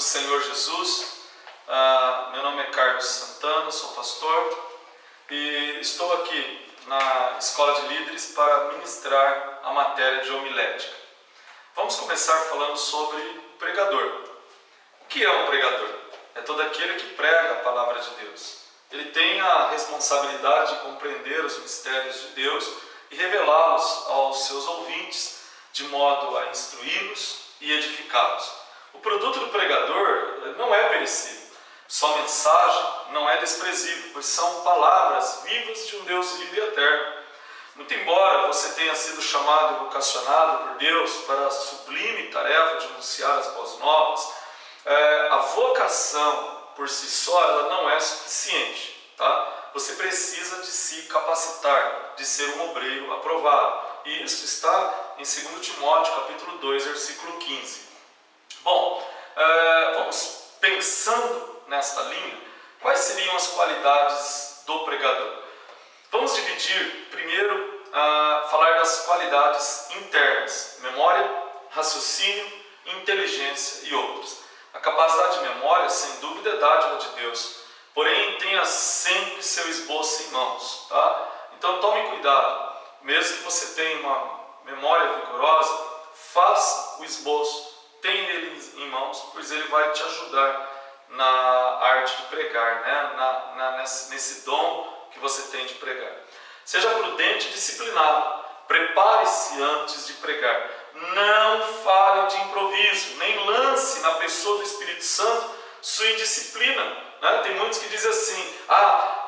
Senhor Jesus. Meu nome é Carlos Santana, sou pastor e estou aqui na Escola de Líderes para ministrar a matéria de homilética. Vamos começar falando sobre o pregador. O que é um pregador? É todo aquele que prega a palavra de Deus. Ele tem a responsabilidade de compreender os mistérios de Deus e revelá-los aos seus ouvintes, de modo a instruí-los e edificá-los. O produto do pregador não é perecível. Sua mensagem não é desprezível, pois são palavras vivas de um Deus vivo e eterno. Muito embora você tenha sido chamado e vocacionado por Deus para a sublime tarefa de anunciar as boas novas, a vocação por si só ela não é suficiente, tá? Você precisa de se capacitar, de ser um obreiro aprovado. E isso está em 2 Timóteo, capítulo 2, versículo 15. Bom, vamos pensando nesta linha, quais seriam as qualidades do pregador? Vamos dividir, primeiro, falar das qualidades internas: memória, raciocínio, inteligência e outras. A capacidade de memória, sem dúvida, é dádiva de Deus, porém tenha sempre seu esboço em mãos, tá? Então tome cuidado, mesmo que você tenha uma memória vigorosa, faça o esboço, tenha ele em mãos, pois ele vai te ajudar na arte de pregar, né? Nesse dom que você tem de pregar. Seja prudente e disciplinado, prepare-se antes de pregar. Não fale de improviso, nem lance na pessoa do Espírito Santo sua indisciplina, né? Tem muitos que dizem assim: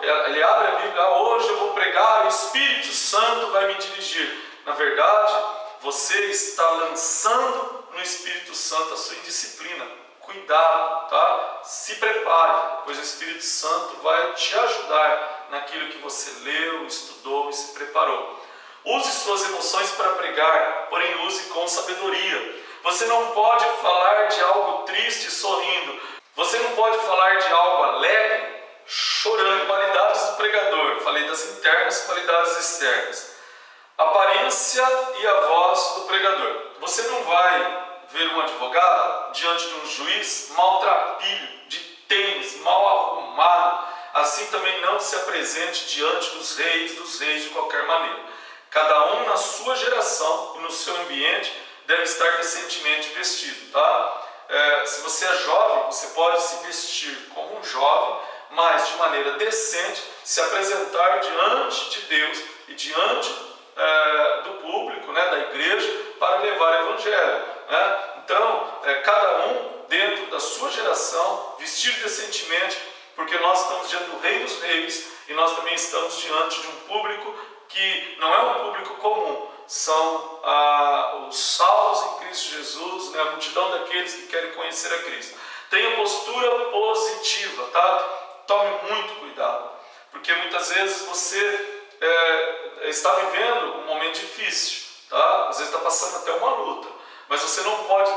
ele abre a Bíblia, hoje eu vou pregar, o Espírito Santo vai me dirigir. Na verdade, você está lançando no Espírito Santo a sua indisciplina. Cuidado, tá? Se prepare, pois o Espírito Santo vai te ajudar naquilo que você leu, estudou e se preparou. Use suas emoções para pregar, porém use com sabedoria. Você não pode falar de algo triste sorrindo. Você não pode falar de algo alegre chorando. Qualidades do pregador. Falei das internas, qualidades externas. Aparência e a voz do pregador. Você não vai ver um advogado diante de um juiz maltrapilho, de tênis, mal arrumado. Assim também não se apresente diante dos reis de qualquer maneira. Cada um na sua geração e no seu ambiente deve estar decentemente vestido, tá? Se você é jovem, você pode se vestir como um jovem, mas de maneira decente, se apresentar diante de Deus e diante do público, né, da igreja, para levar o evangelho, né? Então, cada um dentro da sua geração, vestido decentemente, porque nós estamos diante do Rei dos Reis e nós também estamos diante de um público que não é um público comum, são os salvos em Cristo Jesus, né, a multidão daqueles que querem conhecer a Cristo. Tenha postura positiva, tá? Tome muito cuidado, porque muitas vezes você está vivendo um momento difícil, tá? Às vezes está passando até uma luta, mas você não pode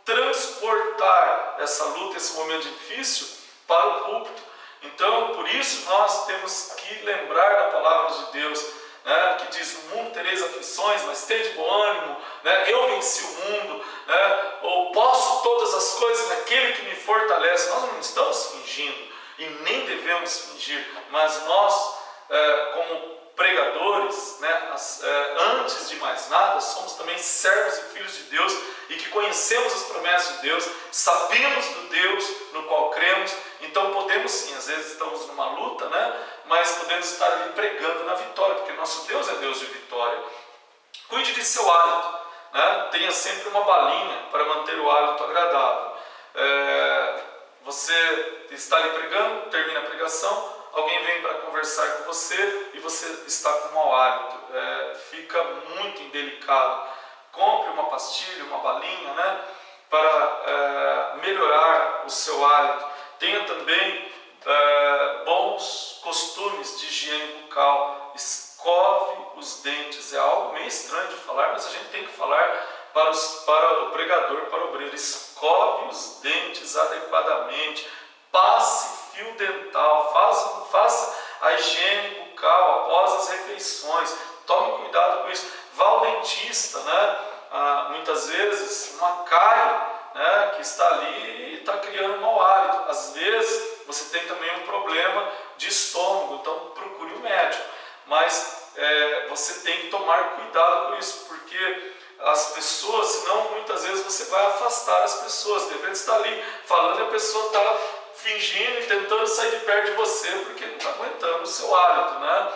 transportar essa luta, esse momento difícil para o púlpito. Então, por isso nós temos que lembrar da palavra de Deus, né, que diz: no mundo tereis aflições, mas tende bom ânimo, né, eu venci o mundo, né, ou posso todas as coisas naquele que me fortalece. Nós não estamos fingindo e nem devemos fingir, mas nós, como pregadores, né, antes de mais nada, somos também servos e filhos de Deus e que conhecemos as promessas de Deus, sabemos do Deus no qual cremos. Então podemos sim, às vezes estamos numa luta, né, mas podemos estar ali pregando na vitória, porque nosso Deus é Deus de vitória. Cuide de seu hálito, né? Tenha sempre uma balinha para manter o hálito agradável. Você está ali pregando, termina a pregação, alguém vem para conversar com você e você está com mau hálito, fica muito indelicado. Compre uma pastilha, uma balinha, né, para melhorar o seu hálito. Tenha também bons costumes de higiene bucal. Escove os dentes. É algo meio estranho de falar, mas a gente tem que falar para o pregador, para o obreiro. Escove os dentes adequadamente. Passe fio dental. Faça a higiene bucal após as refeições. Tome cuidado com isso. Vá ao dentista, né? Muitas vezes uma cárie, né, que está ali e está criando pessoas, de repente você está ali falando e a pessoa está fingindo e tentando sair de perto de você porque não está aguentando o seu hálito, né?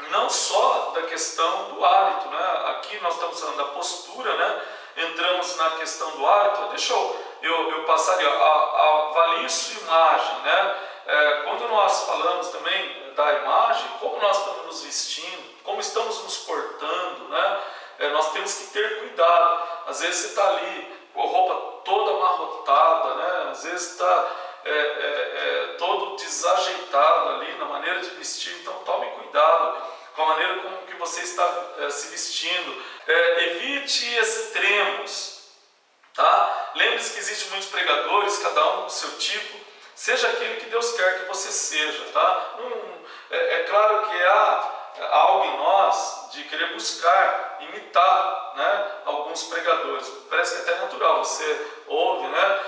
Não só da questão do hálito, né? Aqui nós estamos falando da postura, né? Entramos na questão do hálito. Deixa eu passar ali, avalie sua imagem, né? Quando nós falamos também da imagem, como nós estamos nos vestindo, como estamos nos portando, né? Nós temos que ter cuidado. Às vezes você está ali com a roupa toda amarrotada, né? Às vezes está todo desajeitado ali na maneira de vestir. Então tome cuidado com a maneira como que você está se vestindo. Evite extremos, tá? Lembre-se que existem muitos pregadores, cada um com o seu tipo. Seja aquele que Deus quer que você seja, tá? É claro que há algo em nós de querer buscar, imitar, né, alguns pregadores. Parece que é até natural, você ouve, né?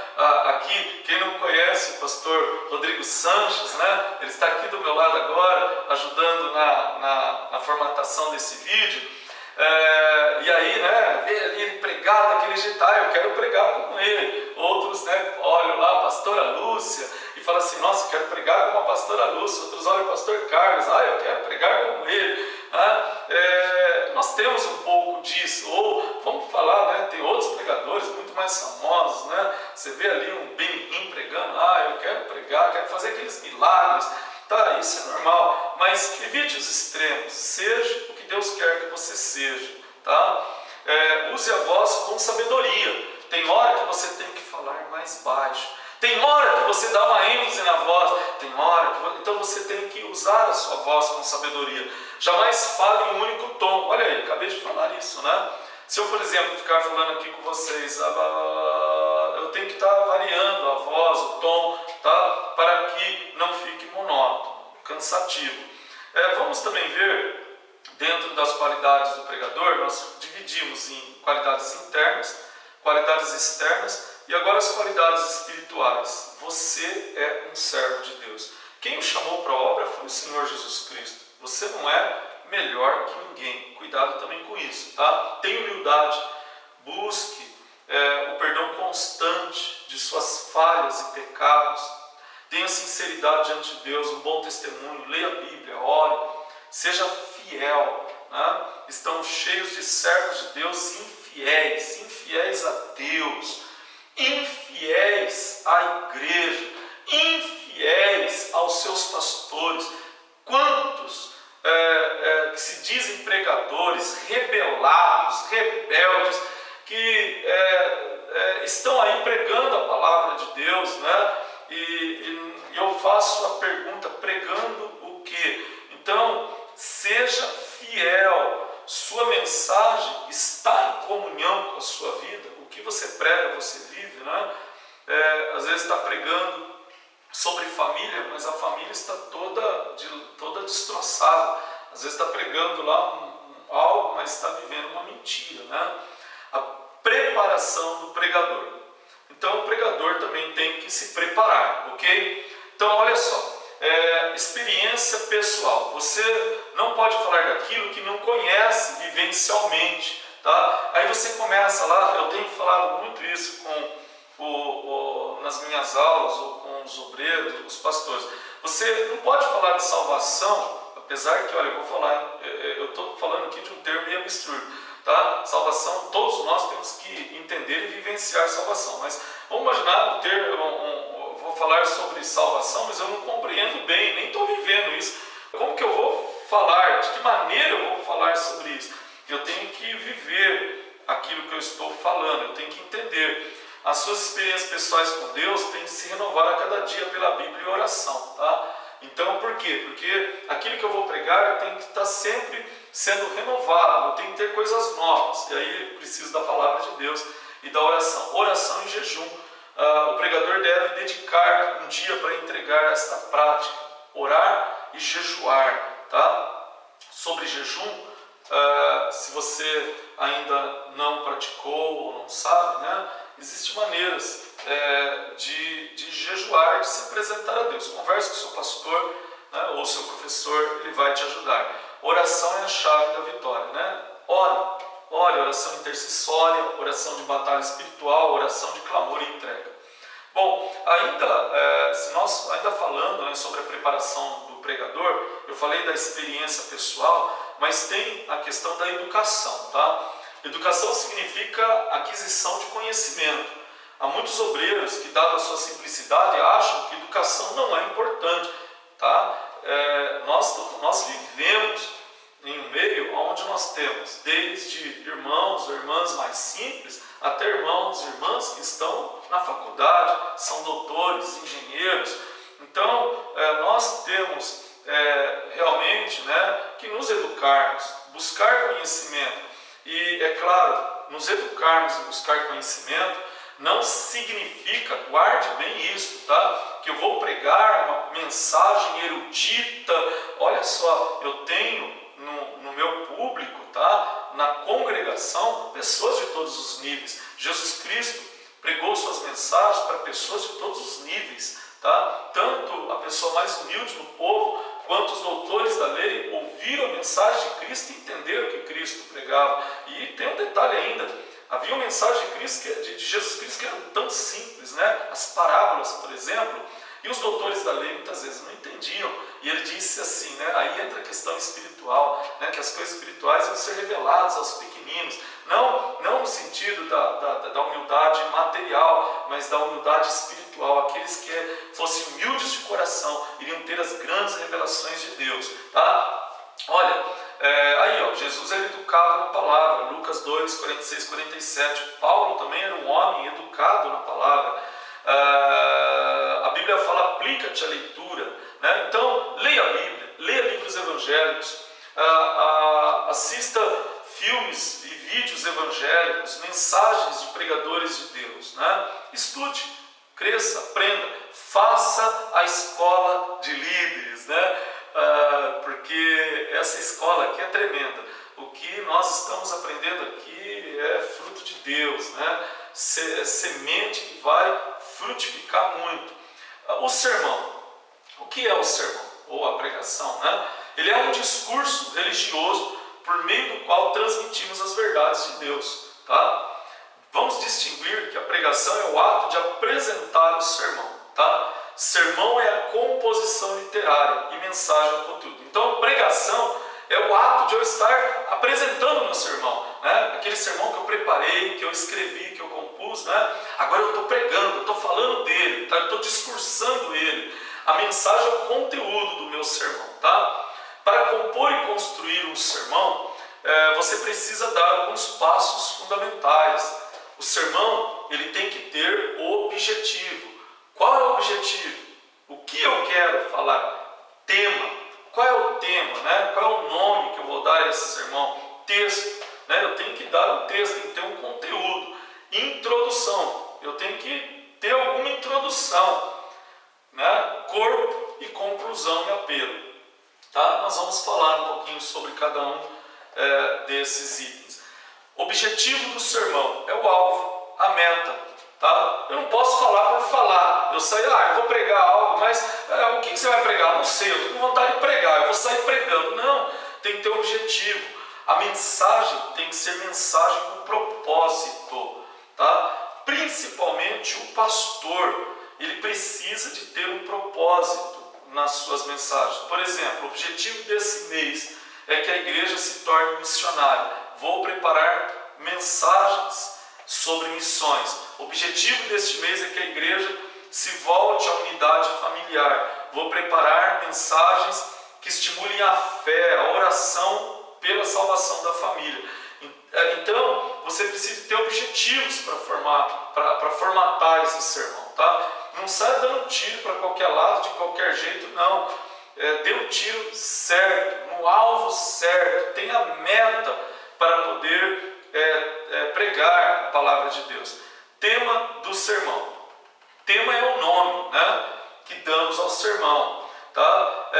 Aqui, quem não conhece o pastor Rodrigo Sanches, né? Ele está aqui do meu lado agora, ajudando na formatação desse vídeo. E aí, né, vê ali ele pregar daquele jeito, eu quero pregar como ele. Outros, né, olham lá a pastora Lúcia e falam assim, nossa, eu quero pregar como a pastora Lúcia. Outros olham o pastor Carlos, eu quero pregar como ele. Nós temos um pouco disso. Ou, vamos falar, né, tem outros pregadores muito mais famosos, né? Você vê ali um Benihim pregando, eu quero pregar, quero fazer aqueles milagres. Tá, isso é normal, mas evite os extremos, seja o que Deus quer que você seja, tá? Use a voz com sabedoria. Tem hora que você tem que falar mais baixo, tem hora que você dá uma ênfase na voz, tem hora que então você tem que usar a sua voz com sabedoria. Jamais fale em um único tom. Olha aí, acabei de falar isso, né? Se eu, por exemplo, ficar falando aqui com vocês, eu tenho que estar variando a voz, o tom, tá? Para que não fique monótono, cansativo. Vamos também ver, dentro das qualidades do pregador, nós dividimos em qualidades internas, qualidades externas e agora as qualidades espirituais. Você é um servo de Deus. Quem o chamou para a obra foi o Senhor Jesus Cristo. Você não é melhor que ninguém. Cuidado também com isso, tá? Tenha humildade, busque o perdão constante de suas falhas e pecados. Tenha sinceridade diante de Deus, um bom testemunho, leia a Bíblia, ore, seja fiel, né? Estão cheios de servos de Deus infiéis a Deus, infiéis à igreja, infiéis aos seus pastores. Quantos que se dizem pregadores, rebelados, rebeldes, que estão aí pregando a palavra de Deus, né? E eu faço a pergunta, pregando o quê? Então, seja fiel. Sua mensagem está em comunhão com a sua vida. O que você prega, você vive, né? Às vezes está pregando sobre família, mas a família está toda destroçada. Às vezes está pregando lá algo, mas está vivendo uma mentira, né? A preparação do pregador. Então o pregador também tem que se preparar, ok? Então olha só, experiência pessoal. Você não pode falar daquilo que não conhece vivencialmente, tá? Aí você começa lá, eu tenho falado muito isso nas minhas aulas ou com os obreiros, os pastores. Você não pode falar de salvação, apesar que, olha, eu estou falando aqui de um termo meio absurdo, tá? Salvação, todos nós temos que entender e vivenciar salvação, mas vamos imaginar vou falar sobre salvação, mas eu não compreendo bem, nem estou vivendo isso. Como que eu vou falar? De que maneira eu vou falar sobre isso? Eu tenho que viver aquilo que eu estou falando, eu tenho que entender. As suas experiências pessoais com Deus têm que se renovar a cada dia pela Bíblia e oração, tá? Então, por quê? Porque aquilo que eu vou pregar tem que estar sempre sendo renovado, eu tenho que ter coisas novas. E aí eu preciso da palavra de Deus e da oração. Oração e jejum. O pregador deve dedicar um dia para entregar esta prática, orar e jejuar, tá? Sobre jejum, se você ainda não praticou ou não sabe, né? Existem maneiras de jejuar, de se apresentar a Deus. Converse com o seu pastor, né, ou seu professor, ele vai te ajudar. Oração é a chave da vitória, né? Ore, ore, oração intercessória, oração de batalha espiritual, oração de clamor e entrega. Bom, ainda falando, né, sobre a preparação do pregador, eu falei da experiência pessoal, mas tem a questão da educação, tá? Educação significa aquisição de conhecimento. Há muitos obreiros que, dada a sua simplicidade, acham que educação não é importante, tá? Nós vivemos em um meio onde nós temos desde irmãos ou irmãs mais simples até irmãos e irmãs que estão na faculdade, são doutores, engenheiros. Então, nós temos realmente, né, que nos educarmos, buscar conhecimento. E, é claro, nos educarmos e buscar conhecimento não significa, guarde bem isso, tá? Que eu vou pregar uma mensagem erudita. Olha só, eu tenho no meu público, tá? Na congregação, pessoas de todos os níveis. Jesus Cristo pregou suas mensagens para pessoas de todos os níveis, tá? Tanto a pessoa mais humilde do povo, quanto os doutores da lei ouviram a mensagem de Cristo e entenderam o que Cristo pregava. E tem um detalhe ainda, havia uma mensagem de Jesus Cristo que era tão simples, né? As parábolas, por exemplo, e os doutores da lei muitas vezes não entendiam. E ele disse assim, né? Aí entra a questão espiritual, né? Que as coisas espirituais vão ser reveladas aos pequeninos. Não no sentido da humildade material, mas da humildade espiritual. Aqueles que fossem humildes de coração iriam ter as grandes revelações de Deus, tá? Olha, Jesus era educado na palavra, Lucas 2, 46, 47. Paulo também era um homem educado na palavra. A Bíblia fala, aplica-te à leitura, né? Então, leia a Bíblia, leia livros evangélicos, assista filmes e vídeos evangélicos, mensagens de pregadores de Deus, né? Estude, cresça, aprenda, faça a escola de líderes, né? Porque essa escola aqui é tremenda. O que nós estamos aprendendo aqui é fruto de Deus, né? Semente que vai frutificar muito. O sermão. O que é o sermão? Ou a pregação, né? Ele é um discurso religioso por meio do qual transmitimos as verdades de Deus, tá? Vamos distinguir que a pregação é o ato de apresentar o sermão, tá? Sermão é a composição literária e mensagem ao conteúdo. Então, pregação é o ato de eu estar apresentando o meu sermão, né? Aquele sermão que eu preparei, que eu escrevi, que eu compus, né? Agora eu estou pregando, eu estou falando dele, tá? Eu estou discursando ele. A mensagem é o conteúdo do meu sermão, tá? Para compor e construir um sermão, você precisa dar alguns passos fundamentais. O sermão, ele tem que ter o objetivo. Qual é o objetivo? O que eu quero falar? Tema. Qual é o tema, né? Qual é o nome que eu vou dar a esse sermão? Texto, né? Eu tenho que dar um texto, tem que ter um conteúdo. Introdução. Eu tenho que ter alguma introdução, né? Corpo e conclusão e apelo. Tá? Nós vamos falar um pouquinho sobre cada um desses itens. Objetivo do sermão é o alvo, a meta. Tá? Eu não posso falar por falar. Eu saio, eu vou pregar algo, mas o que você vai pregar? Não sei, eu estou com vontade de pregar, eu vou sair pregando. Não, tem que ter um objetivo. A mensagem tem que ser mensagem com propósito. Tá? Principalmente o pastor, ele precisa de ter um propósito nas suas mensagens. Por exemplo, o objetivo desse mês é que a igreja se torne missionária. Vou preparar mensagens sobre missões. O objetivo deste mês é que a igreja se volte à unidade familiar. Vou preparar mensagens que estimulem a fé, a oração pela salvação da família. Então, você precisa ter objetivos para formatar esse sermão, tá? Não sai dando tiro para qualquer lado, de qualquer jeito, não. Dê um tiro certo, no alvo certo, tenha meta para poder pregar a palavra de Deus. Tema do sermão. Tema é o nome, né, que damos ao sermão. Tá?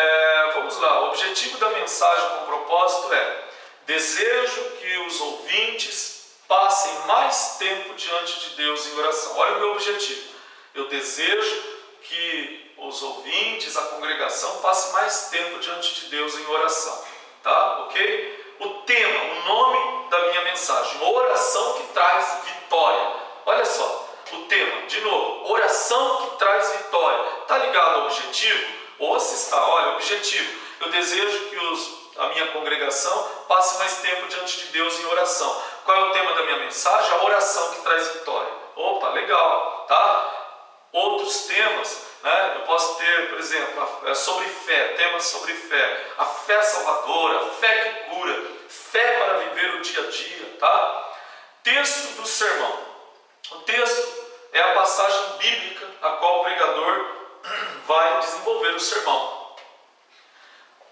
Vamos lá, o objetivo da mensagem com propósito é: desejo que os ouvintes passem mais tempo diante de Deus em oração. Olha o meu objetivo. Eu desejo que os ouvintes, a congregação, passe mais tempo diante de Deus em oração. Tá? Ok? o tema, o nome da minha mensagem: oração que traz vitória. Olha só, o tema, de novo, oração que traz vitória. Está ligado ao objetivo? Ou se está, olha, objetivo, eu desejo que a minha congregação passe mais tempo diante de Deus em oração. Qual é o tema da minha mensagem? A oração que traz vitória. Opa, legal, tá? Outros temas, né? Eu posso ter, por exemplo, sobre fé, temas sobre fé, a fé salvadora, a fé que cura, fé para viver o dia a dia, tá? Texto do sermão. O texto é a passagem bíblica a qual o pregador vai desenvolver o sermão.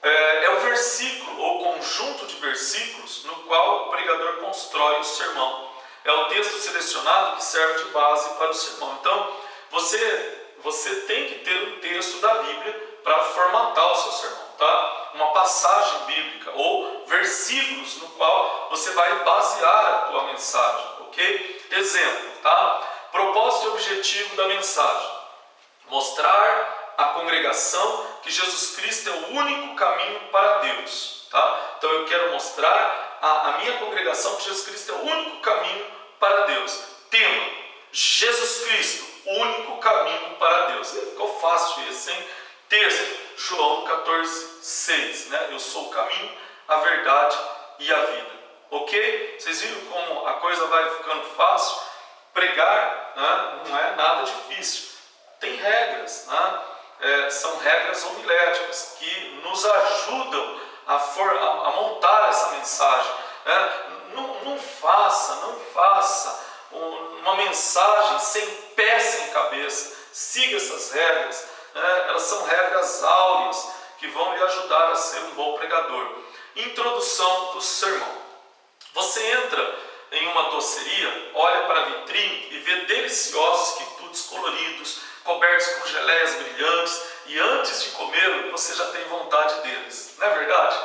É o versículo ou conjunto de versículos no qual o pregador constrói o sermão. É o texto selecionado que serve de base para o sermão. Então, você tem que ter um texto da Bíblia para formatar o seu sermão, tá? Uma passagem bíblica ou versículos no qual você vai basear a tua mensagem, ok? Exemplo, tá? Propósito e objetivo da mensagem: mostrar à congregação que Jesus Cristo é o único caminho para Deus, tá? Então eu quero mostrar à minha congregação que Jesus Cristo é o único caminho para Deus. Tema: Jesus Cristo, o único caminho para Deus. Ficou fácil esse, hein? Texto: João 14:6, né? Eu sou o caminho, a verdade e a vida. Ok? Vocês viram como a coisa vai ficando fácil? Pregar, né, não é nada difícil. Tem regras, né? São regras homiléticas que nos ajudam a montar essa mensagem, né? Não faça uma mensagem sem pé, sem cabeça. Siga essas regras, né? Elas são regras áureas que vão lhe ajudar a ser um bom pregador. Introdução do sermão. Você entra em uma doceria, olha para a vitrine e vê deliciosos quitutes coloridos, cobertos com geleias brilhantes, e antes de comê-lo, você já tem vontade deles. Não é verdade?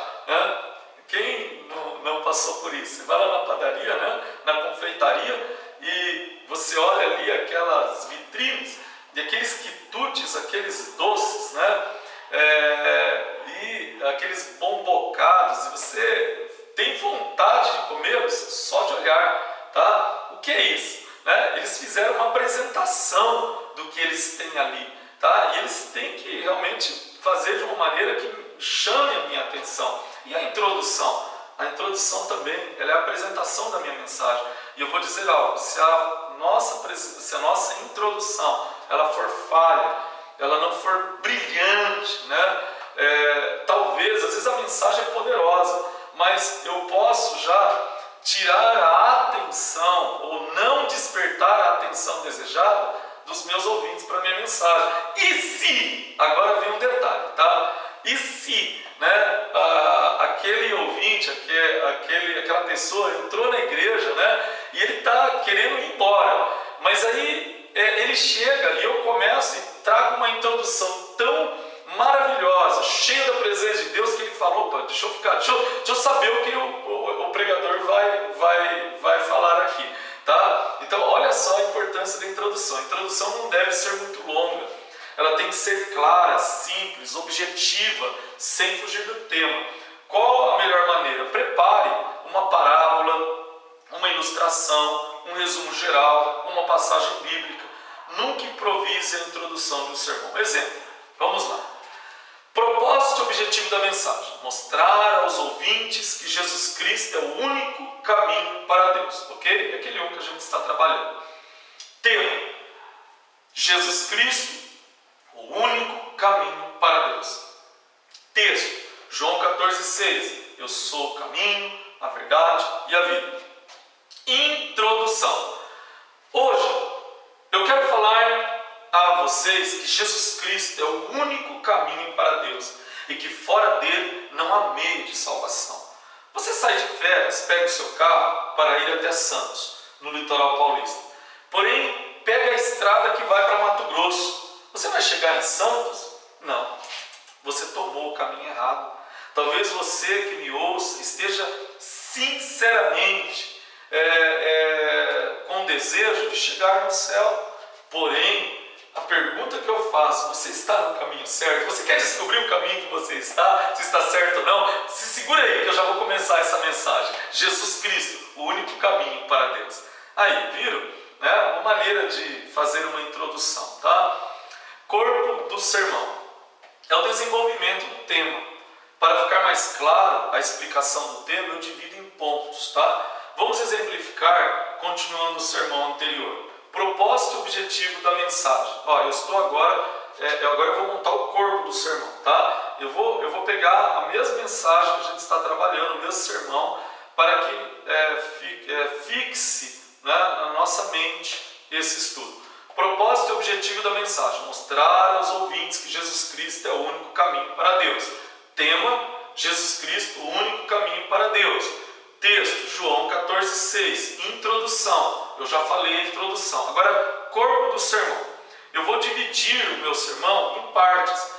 Quem não passou por isso? Você vai lá na padaria, né? Na confeitaria, e você olha ali aquelas vitrines e aqueles quitutes, aqueles doces, né? E aqueles bombocados, e você tem vontade de comê-los só de olhar, tá? O que é isso? Né? Eles fizeram uma apresentação do que eles têm ali, tá? E eles têm que realmente fazer de uma maneira que chame a minha atenção. E a introdução? A introdução também, ela é a apresentação da minha mensagem. E eu vou dizer algo: se a nossa introdução ela for falha, ela não for brilhante, né? Talvez, às vezes a mensagem é poderosa, mas eu posso já tirar a atenção ou não despertar a atenção desejada dos meus ouvintes para a minha mensagem. E se, agora vem um detalhe, tá? E se, né, aquele ouvinte, aquela pessoa entrou na igreja, né, e ele está querendo ir embora, mas aí ele chega e eu começo e trago uma introdução tão maravilhosa, cheia da presença de Deus, que ele falou: opa, deixa eu saber o que o pregador vai falar aqui, tá? Então olha só a importância da introdução. A introdução não deve ser muito longa, ela tem que ser clara, simples, objetiva, sem fugir do tema. Qual a melhor maneira? Prepare uma parábola, uma ilustração, um resumo geral, uma passagem bíblica. Nunca improvise a introdução de um sermão. Exemplo, vamos lá. Propósito e objetivo da mensagem: mostrar aos ouvintes que Jesus Cristo é o único caminho para Deus, ok? É aquele um que a gente está trabalhando. Tema: Jesus Cristo, o único caminho para Deus. Texto: João 14:6. Eu sou o caminho, a verdade e a vida. Introdução. Hoje eu quero falar a vocês que Jesus Cristo é o único caminho para Deus e que fora dele não há meio de salvação. Você sai de férias, pega o seu carro para ir até Santos, no litoral paulista. Porém, pega a estrada que vai para Mato Grosso. Você vai chegar em Santos? Não. Você tomou o caminho errado. Talvez você que me ouça esteja sinceramente com desejo de chegar no céu. Porém, a pergunta pergunta que eu faço: você está no caminho certo? Você quer descobrir o caminho que você está? Se está certo ou não? Se segura aí que eu já vou começar essa mensagem. Jesus Cristo, o único caminho para Deus. Aí, viram? Né? Uma maneira de fazer uma introdução, tá? Corpo do sermão. É o desenvolvimento do tema. Para ficar mais claro a explicação do tema, eu divido em pontos, tá? Vamos exemplificar, continuando o sermão anterior. Propósito e objetivo da mensagem. Ó, eu estou agora eu vou montar o corpo do sermão, tá? Eu vou pegar a mesma mensagem que a gente está trabalhando, o mesmo sermão, para que fixe, né, na nossa mente esse estudo. Propósito e objetivo da mensagem: mostrar aos ouvintes que Jesus Cristo é o único caminho para Deus. Tema: Jesus Cristo, o único caminho para Deus. Texto: João 14,6. Introdução. Eu já falei a introdução. Agora, corpo do sermão. Eu vou dividir o meu sermão em partes.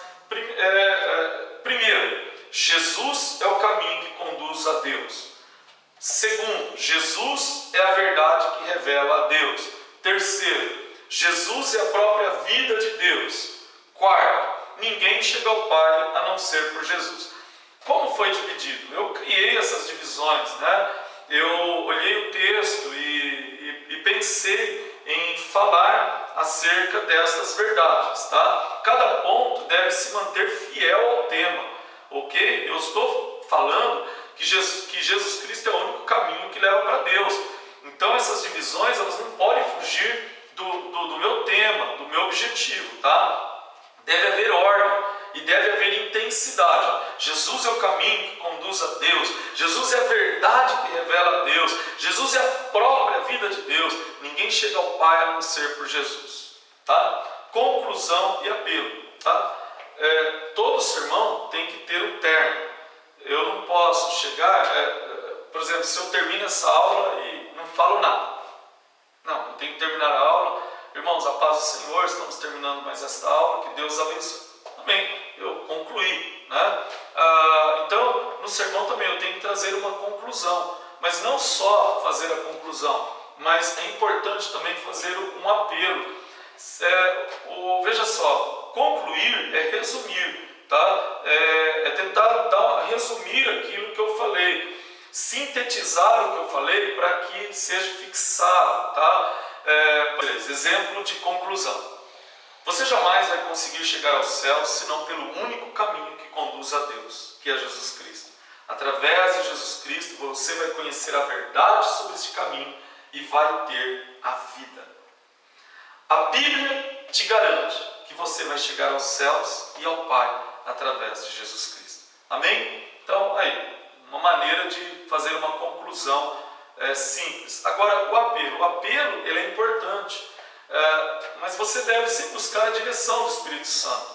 Primeiro, Jesus é o caminho que conduz a Deus. Segundo, Jesus é a verdade que revela a Deus. Terceiro, Jesus é a própria vida de Deus. Quarto, ninguém chega ao Pai a não ser por Jesus. Como foi dividido? Eu criei essas divisões, né? Eu olhei o texto e pensei em falar acerca destas verdades, tá? Cada ponto deve se manter fiel ao tema, ok? Eu estou falando que Jesus Cristo é o único caminho que leva para Deus. Então essas divisões, elas não podem fugir do meu tema, do meu objetivo, tá? Deve haver ordem e deve haver intensidade. Jesus é o caminho que conduz a Deus. Jesus é a verdade que revela a Deus. Jesus é a própria vida de Deus. Ninguém chega ao Pai a não ser por Jesus, tá? Conclusão e apelo, tá? Todo sermão tem que ter um término. Eu não posso chegar, por exemplo, se eu termino essa aula e não falo nada. Não, eu tenho que terminar a aula. Irmãos, a paz do Senhor, estamos terminando mais esta aula, que Deus abençoe. Amém, eu concluí, né? Então, no sermão também eu tenho que trazer uma conclusão, mas não só fazer a conclusão, mas é importante também fazer um apelo. Veja só, concluir é resumir, tá? É tentar resumir aquilo que eu falei, sintetizar o que eu falei para que seja fixado, tá? Exemplo de conclusão: você jamais vai conseguir chegar ao céu senão pelo único caminho que conduz a Deus, que é Jesus Cristo. Através de Jesus Cristo você vai conhecer a verdade sobre este caminho e vai ter a vida. A Bíblia te garante que você vai chegar aos céus e ao Pai através de Jesus Cristo. Amém? Então, aí, uma maneira de fazer uma conclusão simples. Agora, o apelo ele é importante, mas você deve sempre buscar a direção do Espírito Santo.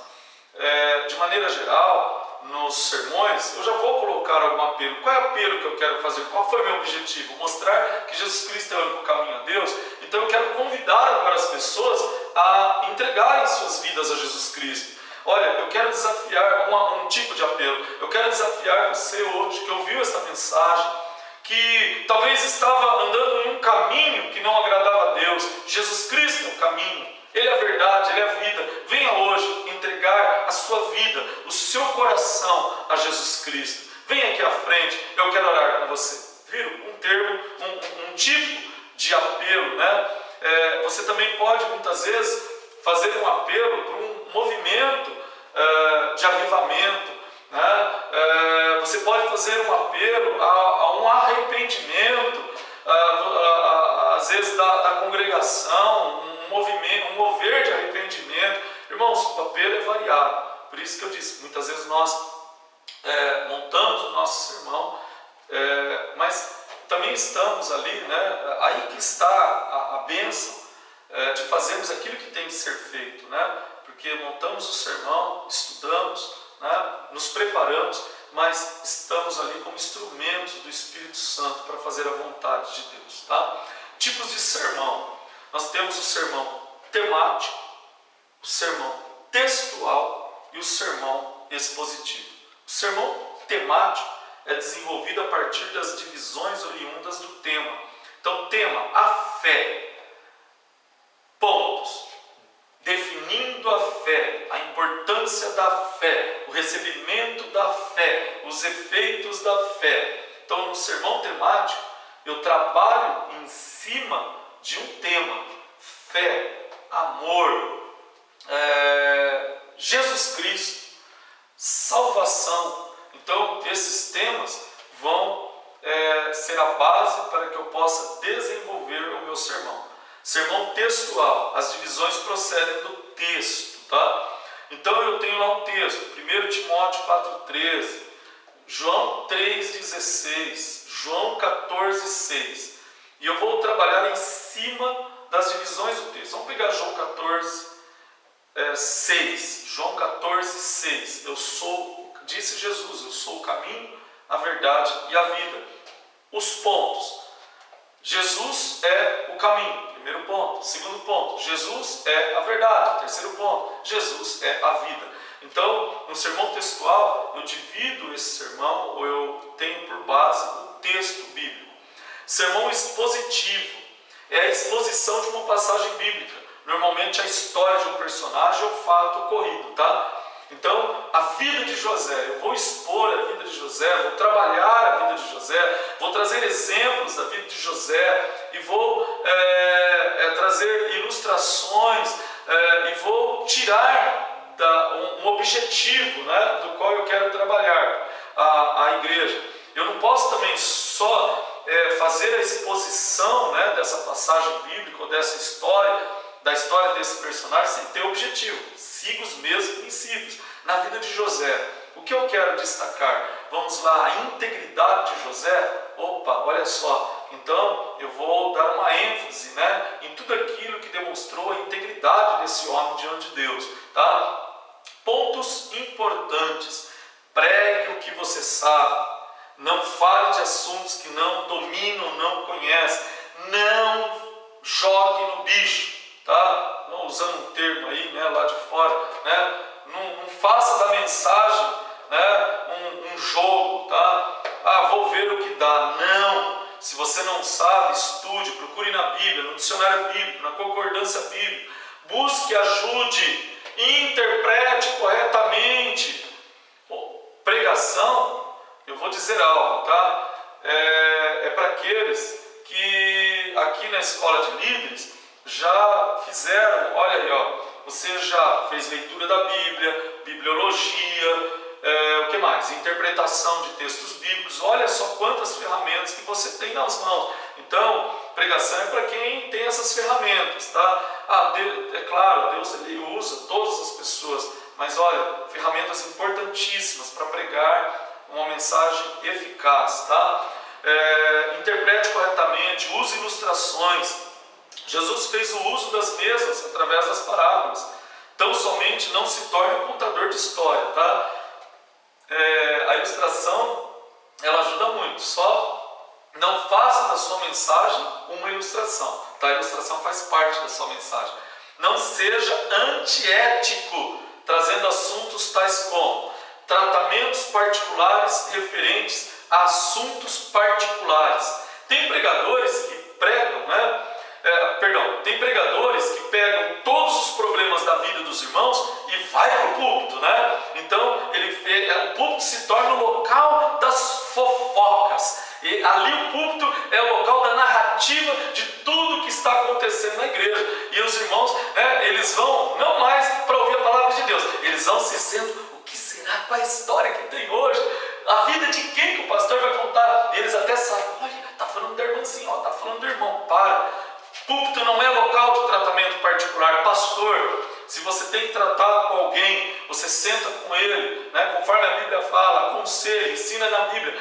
De maneira geral, nos sermões, eu já vou colocar algum apelo. Qual é o apelo que eu quero fazer? Qual foi o meu objetivo? Mostrar que Jesus Cristo é o único caminho a Deus. Então eu quero convidar agora as pessoas a entregarem suas vidas a Jesus Cristo. Olha, eu quero desafiar um tipo de apelo. Eu quero desafiar você hoje que ouviu esta mensagem, que talvez estava andando em um caminho que não agradava a Deus. Jesus Cristo é o caminho, Ele é a verdade, Ele é a vida. Venha hoje entregar a sua vida, o seu coração a Jesus Cristo. Venha aqui à frente, eu quero orar com você. Viram? Um termo, um tipo de apelo, né? Você também pode muitas vezes fazer um apelo para um movimento de avivamento, né? Você pode fazer um apelo a um arrependimento, às vezes da congregação, um mover de arrependimento. Irmãos, o apelo é variado. Por isso que eu disse, muitas vezes nós montamos o nosso sermão, mas também estamos ali, né? Aí que está a bênção de fazermos aquilo que tem que ser feito, né? Porque montamos o sermão, estudamos, né? Nos preparamos, mas estamos ali como instrumentos do Espírito Santo para fazer a vontade de Deus, tá? Tipos de sermão: nós temos o sermão temático, o sermão textual e o sermão expositivo. O sermão temático é desenvolvido a partir das divisões oriundas do tema. Então, tema: a fé. Pontos: definindo a fé, a importância da fé, o recebimento da fé, os efeitos da fé. Então, no sermão temático, eu trabalho em cima de um tema: fé, amor, Jesus Cristo, salvação. Então, esses temas vão ser a base para que eu possa desenvolver o meu sermão. Sermão textual, as divisões procedem do texto, tá? Então eu tenho lá um texto, 1 Timóteo 4,13, João 3,16, João 14,6. E eu vou trabalhar em cima das divisões do texto. Vamos pegar João 14,6. João 14,6. Disse Jesus, eu sou o caminho, a verdade e a vida. Os pontos. Jesus é o caminho, primeiro ponto. Segundo ponto, Jesus é a verdade. Terceiro ponto, Jesus é a vida. Então, no sermão textual, eu divido esse sermão, ou eu tenho por base o texto bíblico. Sermão expositivo é a exposição de uma passagem bíblica, normalmente a história de um personagem ou fato ocorrido, tá? Então, a vida de José, eu vou expor a vida de José, vou trabalhar a vida de José, vou trazer exemplos da vida de José e vou trazer ilustrações e vou tirar um objetivo, né, do qual eu quero trabalhar a igreja. Eu não posso também só fazer a exposição, né, dessa passagem bíblica ou dessa história, da história desse personagem sem ter objetivo. Siga os mesmos princípios. Na vida de José, o que eu quero destacar? Vamos lá, a integridade de José. Opa, olha só. Então, eu vou dar uma ênfase, né, em tudo aquilo que demonstrou a integridade desse homem diante de Deus. Tá? Pontos importantes. Pregue o que você sabe. Não fale de assuntos que não domina ou não conhece. Não jogue no bicho. Tá? Não usando um termo aí, né, lá de fora, né? Não faça da mensagem, né, um jogo, tá? Vou ver o que dá. Não. Se você não sabe, estude, procure na Bíblia, no dicionário bíblico, na concordância bíblica. Busque, ajude, interprete corretamente. Pregação, eu vou dizer algo, tá? É para aqueles que aqui na escola de líderes já fizeram, olha aí, ó, você já fez leitura da Bíblia, bibliologia, o que mais? Interpretação de textos bíblicos. Olha só quantas ferramentas que você tem nas mãos. Então, pregação é para quem tem essas ferramentas, tá? Deus, é claro, Deus ele usa todas as pessoas, mas olha, ferramentas importantíssimas para pregar uma mensagem eficaz, tá? Interprete corretamente, use ilustrações. Jesus fez o uso das mesmas através das parábolas. Tão somente não se torne um contador de história, tá? A ilustração, ela ajuda muito. Só não faça da sua mensagem uma ilustração, tá? A ilustração faz parte da sua mensagem. Não seja antiético, trazendo assuntos tais como tratamentos particulares referentes a assuntos particulares. Tem pregadores que pregam, né? Tem pregadores que pegam todos os problemas da vida dos irmãos e vai para o púlpito, né? Então, o púlpito se torna o local das fofocas. E ali o púlpito é o local da narrativa de tudo que está acontecendo na igreja. E os irmãos, né, eles vão não mais para ouvir a palavra de Deus, eles vão se sendo, o que será? Qual é a história que tem hoje? A vida de quem que o pastor vai contar? E eles até sabem, olha, está falando da irmãzinha, está falando do irmão, para. Púlpito não é local de tratamento particular. Pastor, se você tem que tratar com alguém, você senta com ele, né, conforme a Bíblia fala, aconselha, ensina na Bíblia.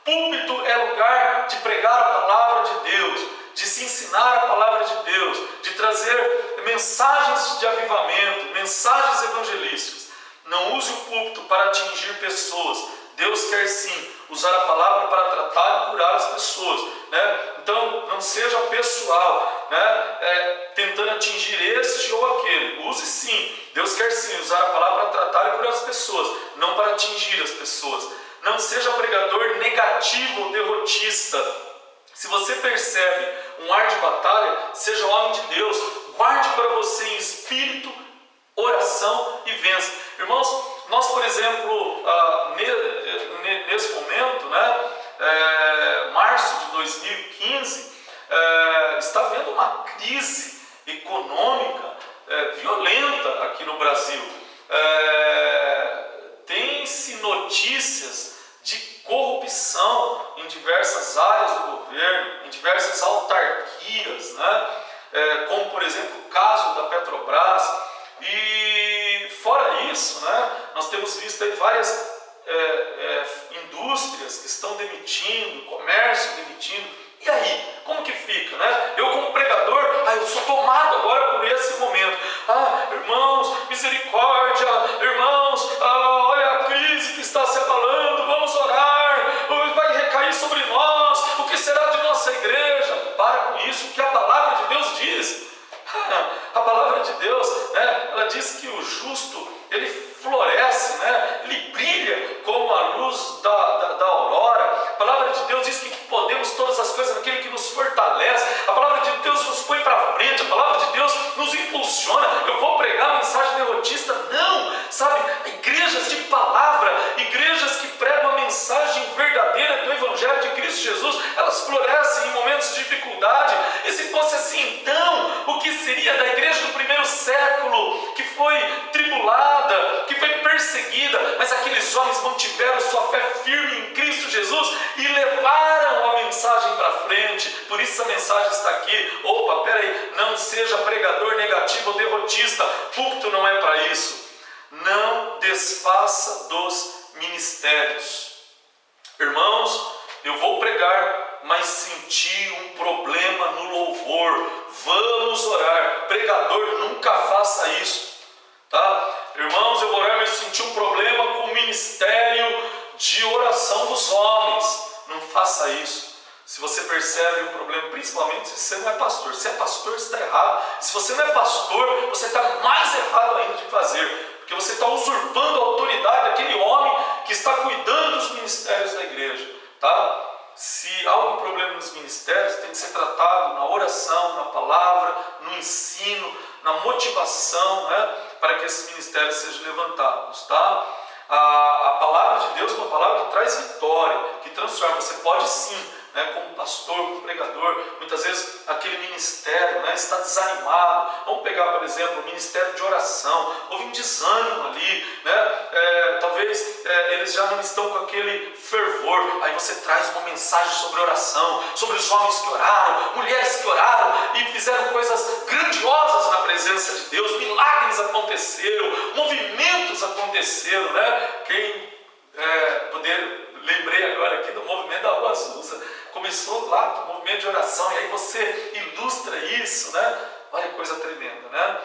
Púlpito é lugar de pregar a palavra de Deus, de se ensinar a palavra de Deus, de trazer mensagens de avivamento, mensagens evangelísticas. Não use o púlpito para atingir pessoas. Deus quer sim usar a palavra para tratar e curar as pessoas, né? Então não seja pessoal, né? Tentando atingir este ou aquele. Use sim, Deus quer sim usar a palavra para tratar e curar as pessoas, não para atingir as pessoas. Não seja pregador negativo ou derrotista. Se você percebe um ar de batalha, seja homem de Deus, guarde para você em espírito oração e vença. Irmãos, nós, por exemplo, nesse momento, março de 2015, está havendo uma crise econômica violenta aqui no Brasil. Tem-se notícias de corrupção em diversas áreas do governo, em diversas autarquias, como por exemplo o caso da Petrobras. E fora isso, nós temos visto aí várias indústrias que estão demitindo, comércio demitindo. E aí, como que fica, Eu como pregador, eu sou tomado agora por esse momento. Irmãos, misericórdia, irmãos, olha a crise que está se abalando, vamos orar, vai recair sobre nós, o que será de nossa igreja? Para com isso, o que a palavra de Deus diz. A palavra de Deus, ela diz que o justo, ele floresce, ele brilha como a luz da aurora. A palavra de Deus diz que podemos todas as coisas naquele que nos fortalece. A palavra de Deus nos põe para frente, a palavra de Deus nos impulsiona. Eu vou pregar mensagem derrotista? Não, igrejas de palavra, igrejas que pregam a mensagem verdadeira do Evangelho de Cristo Jesus, elas florescem em momentos de dificuldade. E se fosse assim, então, o que seria da igreja do primeiro século, que foi tribulada, que foi perseguida, mas aqueles homens mantiveram sua fé firme em Cristo Jesus e levaram a mensagem para frente? Por isso a mensagem está aqui. Opa, peraí, não seja pregador negativo ou derrotista, púlpito não é para isso. Não desfaça dos ministérios. Irmãos, eu vou pregar, mas senti um problema no louvor, vamos orar. Pregador, nunca faça isso, Irmãos, eu vou orar, mas senti um problema com o ministério de oração dos homens. Não faça isso. Se você percebe um problema, principalmente se você não é pastor. Se é pastor, você está errado. Se você não é pastor, você está mais errado ainda de fazer, porque você está usurpando a autoridade daquele homem que está cuidando dos ministérios da igreja, Se há algum problema nos ministérios, tem que ser tratado na oração, na palavra, no ensino, na motivação, para que esses ministérios sejam levantados, A palavra de Deus é uma palavra que traz vitória, que transforma. Você pode sim, como pastor, como pregador, muitas vezes aquele ministério está desanimado. Vamos pegar, por exemplo, o ministério de oração. Houve um desânimo ali, talvez eles já não estão com aquele fervor. Aí você traz uma mensagem sobre oração, sobre os homens que oraram, mulheres que oraram e fizeram coisas grandiosas na presença de Deus. Milagres aconteceram, movimentos aconteceram, Lembrei agora aqui do movimento da Rua Azusa. Começou lá com o movimento de oração, e aí você ilustra isso, Olha que coisa tremenda,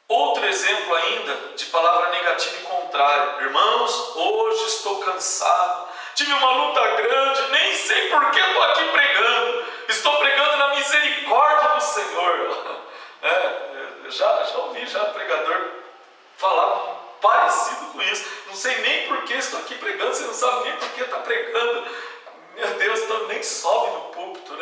Outro exemplo ainda de palavra negativa e contrária. Irmãos, hoje estou cansado, tive uma luta grande, nem sei por que estou aqui pregando. Estou pregando na misericórdia do Senhor. Já ouvi pregador falar parecido com isso. Não sei nem por que estou aqui pregando, você não sabe nem por que está pregando. Meu Deus, então nem sobe no púlpito,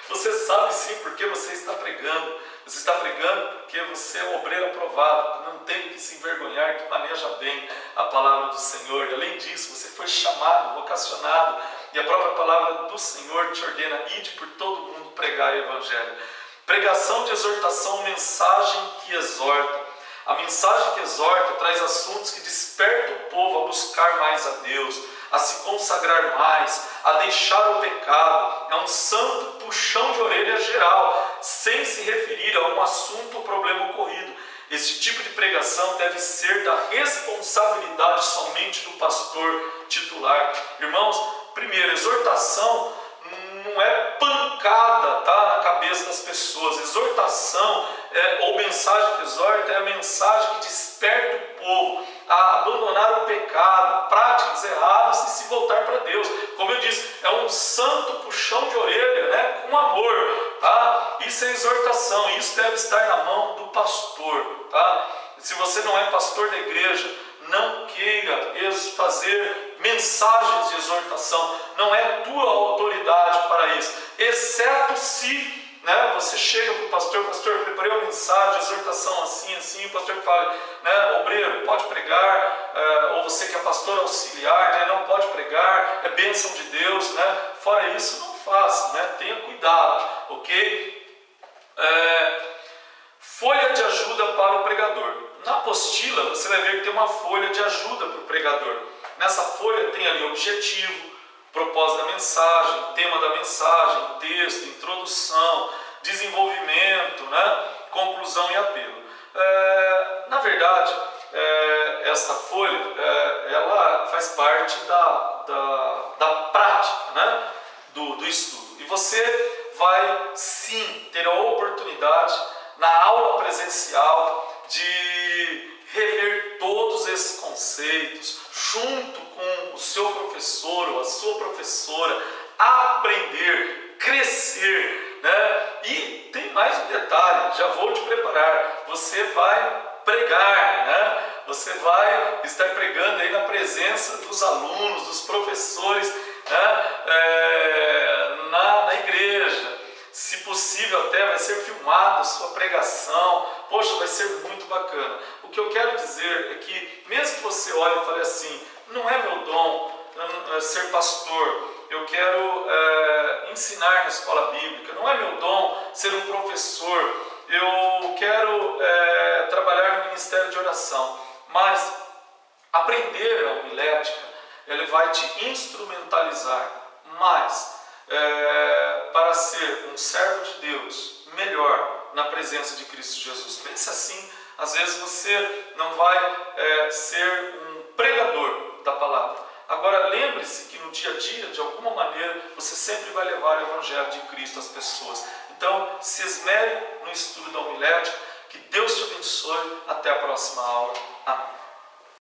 Você sabe sim por que você está pregando. Você está pregando porque você é um obreiro aprovado, não tem que se envergonhar, que maneja bem a palavra do Senhor. E além disso, você foi chamado, vocacionado, e a própria palavra do Senhor te ordena: ide por todo mundo pregar o Evangelho. Pregação de exortação, mensagem que exorta. A mensagem que exorta traz assuntos que despertam o povo a buscar mais a Deus, a se consagrar mais, a deixar o pecado. É um santo puxão de orelha geral, sem se referir a um assunto ou problema ocorrido. Este tipo de pregação deve ser da responsabilidade somente do pastor titular. Irmãos, primeiro, exortação não é pancada na cabeça das pessoas. Exortação ou mensagem que exorta é a mensagem que desperta o povo a abandonar o pecado, práticas erradas e se voltar para Deus. Como eu disse, é um santo puxão de orelha, com amor, Isso é exortação, e isso deve estar na mão do pastor, Se você não é pastor da igreja, não queira fazer mensagens de exortação, não é tua autoridade para isso, exceto se né? Você chega para o pastor, preparei uma mensagem, exortação assim, assim, o pastor fala, né, obreiro, pode pregar, ou você que é pastor auxiliar, né, não pode pregar, é bênção de Deus, né? Fora isso, não faça, né? Tenha cuidado, ok? Folha de ajuda para o pregador. Na apostila, você vai ver que tem uma folha de ajuda para o pregador. Nessa folha tem ali objetivo, propósito da mensagem, tema da mensagem, texto, introdução, desenvolvimento, né? Conclusão e apelo. Na verdade, esta folha ela faz parte da prática, né? do estudo. E você vai sim ter a oportunidade na aula presencial de rever todos esses conceitos junto com o seu professor ou a sua professora, aprender, crescer, né? E tem mais um detalhe, já vou te preparar, você vai pregar, né? Você vai estar pregando aí na presença dos alunos, dos professores, né? Na igreja. Se possível até vai ser filmada a sua pregação. Poxa, vai ser muito bacana. O que eu quero dizer é que mesmo que você olhe e fale assim, não é meu dom ser pastor, eu quero ensinar na escola bíblica, não é meu dom ser um professor, eu quero trabalhar no ministério de oração, mas aprender a homilética, ele vai te instrumentalizar mais para ser um servo de Deus melhor na presença de Cristo Jesus. Pense assim, às vezes você não vai ser um pregador da palavra. Agora lembre-se que no dia a dia, de alguma maneira, você sempre vai levar o Evangelho de Cristo às pessoas. Então, se esmere no estudo da homilética, que Deus te abençoe, até a próxima aula. Amém.